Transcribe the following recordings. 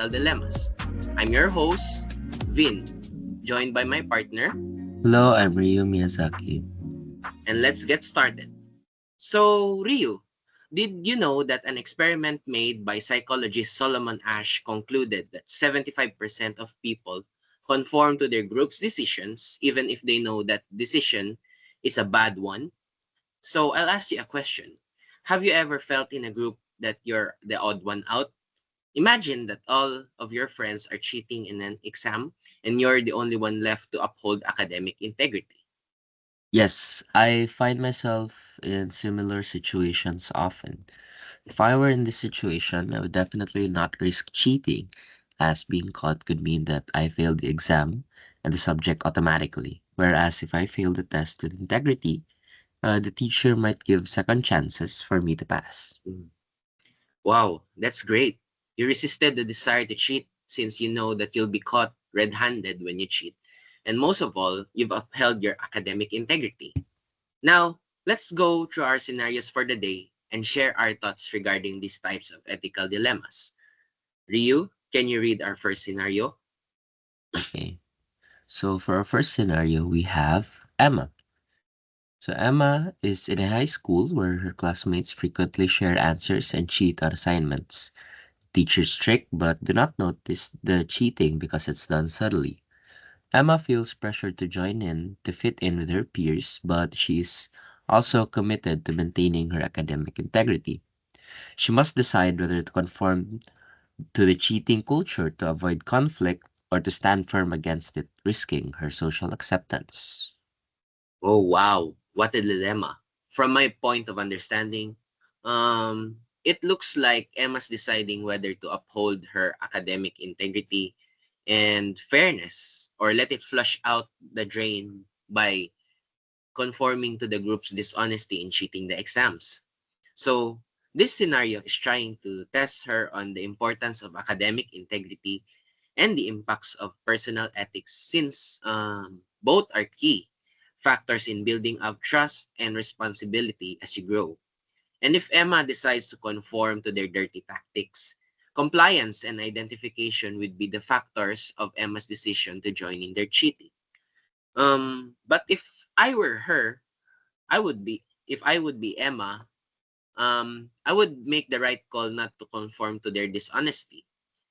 Ethical Dilemmas. I'm your host, Vin, joined by my partner, Hello, I'm Ryu Miyazaki. and let's get started. So, Ryu, did you know that an experiment made by psychologist Solomon Ash concluded that 75% of people conform to their group's decisions even if they know that decision is a bad one? So, I'll ask you a question. Have you ever felt in a group that you're the odd one out? Imagine that all of your friends are cheating in an exam and you're the only one left to uphold academic integrity. Yes, I find myself in similar situations often. If I were in this situation, I would definitely not risk cheating, as being caught could mean that I failed the exam and the subject automatically. Whereas if I fail the test with integrity, the teacher might give second chances for me to pass. Mm. Wow, that's great. You resisted the desire to cheat since you know that you'll be caught red handed when you cheat. And most of all, you've upheld your academic integrity. Now, let's go through our scenarios for the day and share our thoughts regarding these types of ethical dilemmas. Ryu, can you read our first scenario? Okay, so for our first scenario, we have Emma. So Emma is in a high school where her classmates frequently share answers and cheat on assignments. Teachers strict but do not notice the cheating because it's done subtly. Emma feels pressure to join in to fit in with her peers, but she is also committed to maintaining her academic integrity. She must decide whether to conform to the cheating culture to avoid conflict or to stand firm against it, risking her social acceptance. Oh, wow. What a dilemma. From my point of understanding, it looks like Emma's deciding whether to uphold her academic integrity and fairness or let it flush out the drain by conforming to the group's dishonesty in cheating the exams. So, this scenario is trying to test her on the importance of academic integrity and the impacts of personal ethics since both are key factors in building up trust and responsibility as you grow. And if Emma decides to conform to their dirty tactics, compliance and identification would be the factors of Emma's decision to join in their cheating. But if I were her, if I would be Emma, I would make the right call not to conform to their dishonesty.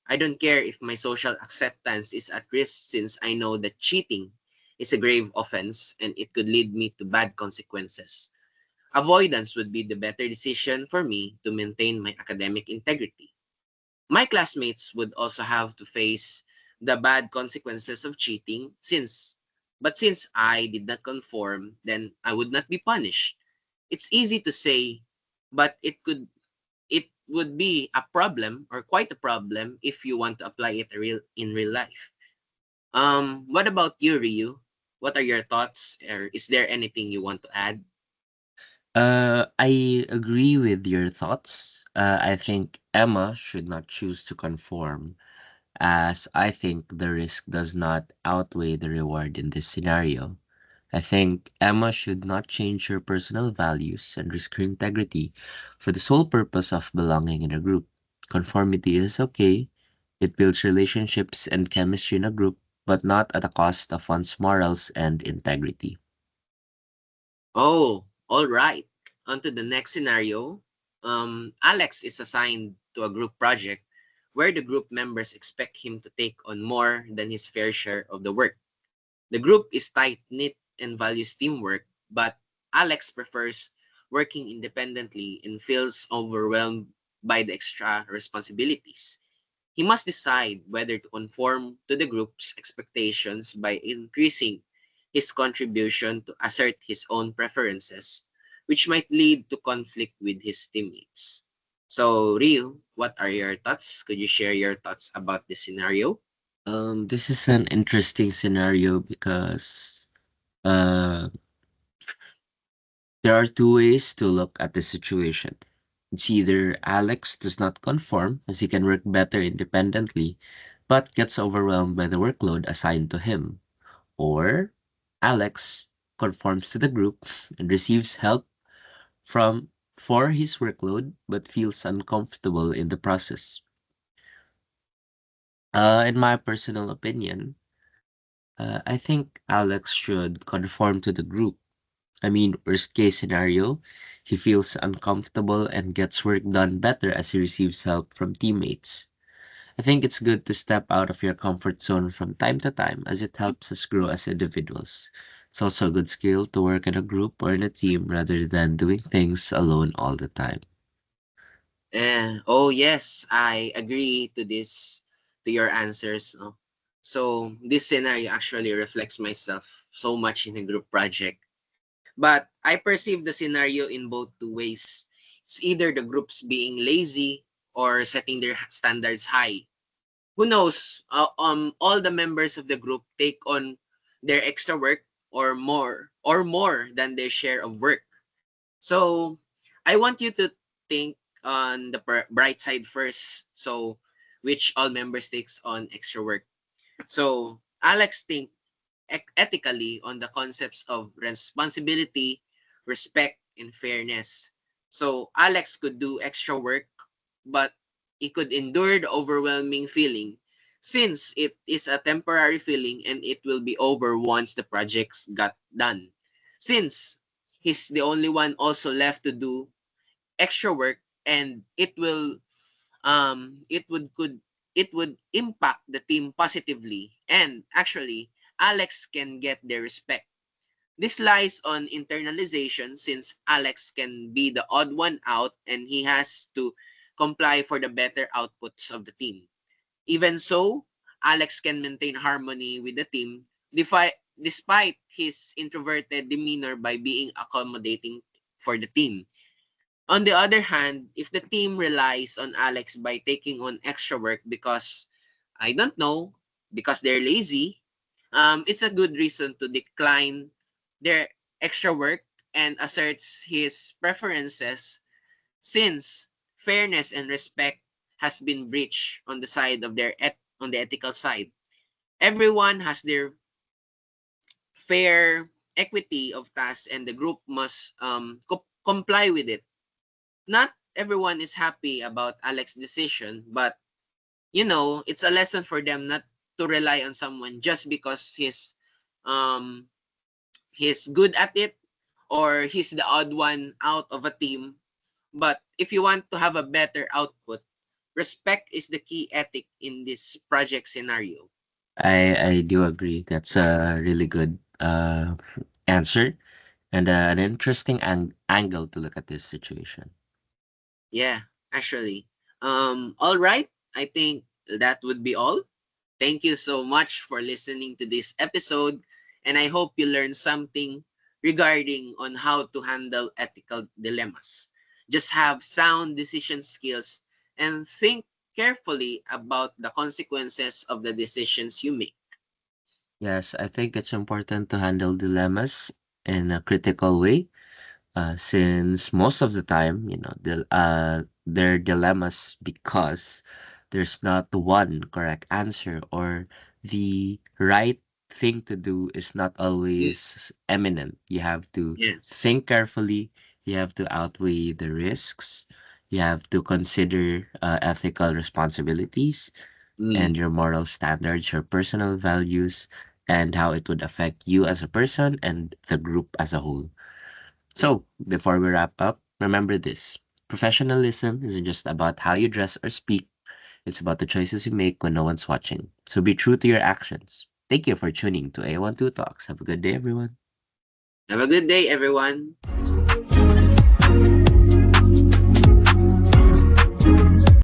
I don't care if my social acceptance is at risk since I know that cheating is a grave offense and it could lead me to bad consequences. Avoidance would be the better decision for me to maintain my academic integrity. My classmates would also have to face the bad consequences of cheating since I did not conform, then I would not be punished. It's easy to say, but it would be a problem or quite a problem if you want to apply it in real life. What about you, Ryu? What are your thoughts, or is there anything you want to add? I agree with your thoughts. I think Emma should not choose to conform, as I think the risk does not outweigh the reward in this scenario. I think Emma should not change her personal values and risk her integrity for the sole purpose of belonging in a group. Conformity is okay, it builds relationships and chemistry in a group, but not at the cost of one's morals and integrity. Oh, all right. On to the next scenario. Alex is assigned to a group project where the group members expect him to take on more than his fair share of the work. The group is tight knit and values teamwork, but Alex prefers working independently and feels overwhelmed by the extra responsibilities. He must decide whether to conform to the group's expectations by increasing his contribution to assert his own preferences, which might lead to conflict with his teammates. So, Ryu, what are your thoughts? Could you share your thoughts about this scenario? This is an interesting scenario because uh, there are two ways to look at the situation. It's either Alex does not conform as he can work better independently, but gets overwhelmed by the workload assigned to him, or Alex conforms to the group and receives help from for his workload but feels uncomfortable in the process. In my personal opinion, I think Alex should conform to the group. I mean, worst case scenario, he feels uncomfortable and gets work done better as he receives help from teammates. I think it's good to step out of your comfort zone from time to time as it helps us grow as individuals. It's also a good skill to work in a group or in a team rather than doing things alone all the time. Oh yes, I agree to this, to your answers. No? So this scenario actually reflects myself so much in a group project. But I perceive the scenario in both two ways. It's either the groups being lazy or setting their standards high. Who knows? All the members of the group take on their extra work or more than their share of work. So I want you to think on the bright side first. So which all members takes on extra work. So Alex think ethically on the concepts of responsibility, respect, and fairness. So Alex could do extra work, but he could endure the overwhelming feeling since it is a temporary feeling and it will be over once the projects got done. Since he's the only one also left to do extra work and it would impact the team positively, and actually Alex can get their respect. This lies on internalization since Alex can be the odd one out and he has to comply for the better outputs of the team. Even so, Alex can maintain harmony with the team despite his introverted demeanor by being accommodating for the team. On the other hand, if the team relies on Alex by taking on extra work because, I don't know, because they're lazy, it's a good reason to decline their extra work and asserts his preferences since fairness and respect has been breached on the side of on the ethical side. Everyone has their fair equity of tasks and the group must comply with it. Not everyone is happy about Alex's decision, but it's a lesson for them not to rely on someone just because um he's good at it or he's the odd one out of a team. But if you want to have a better output, respect is the key ethic in this project scenario. I do agree. That's a really good answer and an interesting angle to look at this situation. Yeah, actually. All right. I think that would be all. Thank you so much for listening to this episode, and I hope you learned something regarding on how to handle ethical dilemmas. Just have sound decision skills and think carefully about the consequences of the decisions you make. Yes, I think it's important to handle dilemmas in a critical way, since most of the time, they're dilemmas because there's not one correct answer or the right thing to do is not Yeah. always eminent. You have to Yes. think carefully, you have to outweigh the risks, you have to consider ethical responsibilities and Mm. your moral standards, your personal values, and how it would affect you as a person and the group as a whole. So, before we wrap up, remember this: professionalism isn't just about how you dress or speak, it's about the choices you make when no one's watching. So, be true to your actions. Thank you for tuning to A12 Talks. Have a good day, everyone. Have a good day, everyone.